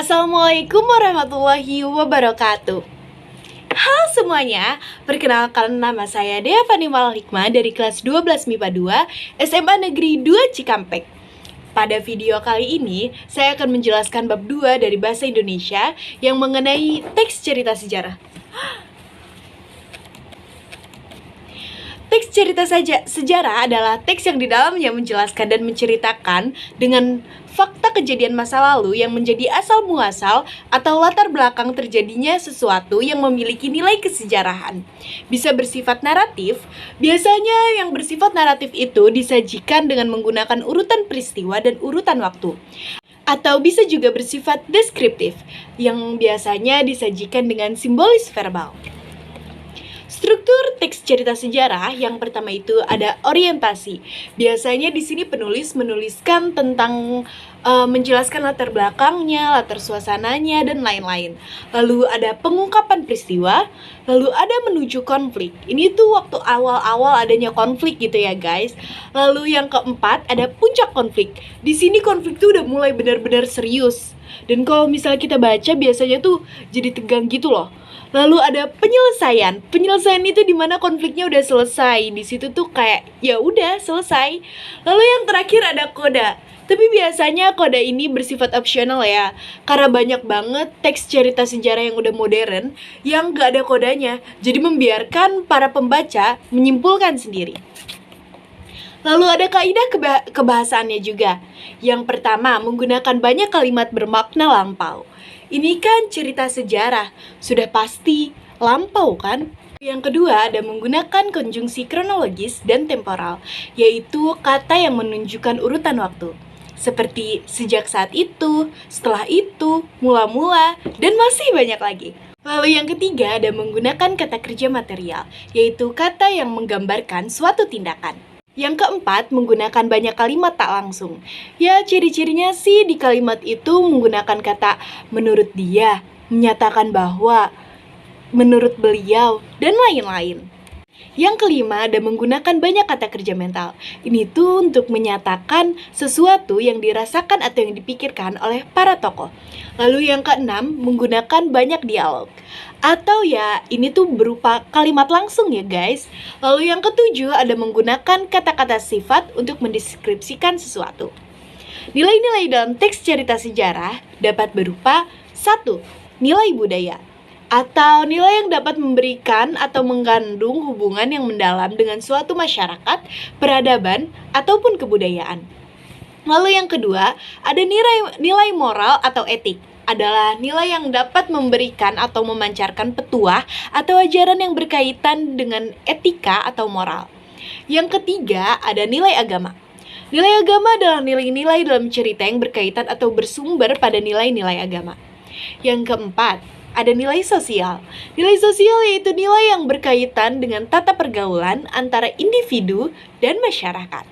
Assalamualaikum warahmatullahi wabarakatuh. Halo semuanya, perkenalkan nama saya Dea Fani Malhikmah dari kelas 12 MIPA 2 SMA Negeri 2 Cikampek. Pada video kali ini, saya akan menjelaskan bab 2 dari Bahasa Indonesia yang mengenai teks cerita sejarah. Teks cerita sejarah adalah teks yang di dalamnya menjelaskan dan menceritakan dengan fakta kejadian masa lalu yang menjadi asal muasal atau latar belakang terjadinya sesuatu yang memiliki nilai kesejarahan. Bisa bersifat naratif, biasanya yang bersifat naratif itu disajikan dengan menggunakan urutan peristiwa dan urutan waktu. Atau bisa juga bersifat deskriptif, yang biasanya disajikan dengan simbolis verbal. Struktur teks cerita sejarah yang pertama itu ada orientasi. Biasanya di sini penulis menuliskan tentang menjelaskan latar belakangnya, latar suasananya, dan lain-lain. Lalu ada pengungkapan peristiwa, lalu ada menuju konflik. Ini tuh waktu awal-awal adanya konflik gitu ya guys. Lalu yang keempat ada puncak konflik. Di sini konflik tuh udah mulai benar-benar serius. Dan kalau misalnya kita baca biasanya tuh jadi tegang gitu loh. Lalu ada penyelesaian. Penyelesaian itu dimana konfliknya udah selesai. Di situ tuh kayak ya udah selesai. Lalu yang terakhir ada koda. Tapi biasanya koda ini bersifat opsional ya. Karena banyak banget teks cerita sejarah yang udah modern yang gak ada kodanya. Jadi membiarkan para pembaca menyimpulkan sendiri. Lalu ada kaidah kebahasaannya juga. Yang pertama, menggunakan banyak kalimat bermakna lampau. Ini kan cerita sejarah, sudah pasti lampau kan? Yang kedua ada menggunakan konjungsi kronologis dan temporal, yaitu kata yang menunjukkan urutan waktu. Seperti sejak saat itu, setelah itu, mula-mula, dan masih banyak lagi. Lalu yang ketiga ada menggunakan kata kerja material, yaitu kata yang menggambarkan suatu tindakan. Yang keempat, menggunakan banyak kalimat tak langsung. Ya, ciri-cirinya sih di kalimat itu menggunakan kata menurut dia, menyatakan bahwa, menurut beliau, dan lain-lain. Yang kelima, ada menggunakan banyak kata kerja mental. Ini tuh untuk menyatakan sesuatu yang dirasakan atau yang dipikirkan oleh para tokoh. Lalu yang keenam, menggunakan banyak dialog. Atau ya, ini tuh berupa kalimat langsung ya guys. Lalu yang ketujuh, ada menggunakan kata-kata sifat untuk mendeskripsikan sesuatu. Nilai-nilai dalam teks cerita sejarah dapat berupa 1. Nilai budaya atau nilai yang dapat memberikan atau mengandung hubungan yang mendalam dengan suatu masyarakat, peradaban, ataupun kebudayaan. Lalu yang kedua, ada nilai moral atau etik. Adalah nilai yang dapat memberikan atau memancarkan petuah atau ajaran yang berkaitan dengan etika atau moral. Yang ketiga, ada nilai agama. Nilai agama adalah nilai-nilai dalam cerita yang berkaitan atau bersumber pada nilai-nilai agama. Yang keempat, ada nilai sosial. Nilai sosial yaitu nilai yang berkaitan dengan tata pergaulan antara individu dan masyarakat.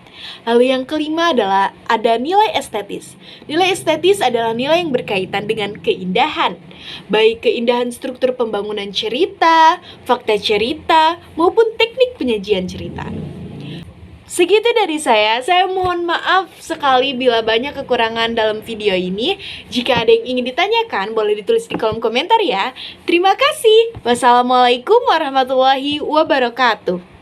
Lalu yang kelima adalah ada nilai estetis. Nilai estetis adalah nilai yang berkaitan dengan keindahan, baik keindahan struktur pembangunan cerita, fakta cerita, maupun teknik penyajian cerita. Segitu dari saya mohon maaf sekali bila banyak kekurangan dalam video ini. Jika ada yang ingin ditanyakan, boleh ditulis di kolom komentar ya. Terima kasih. Wassalamualaikum warahmatullahi wabarakatuh.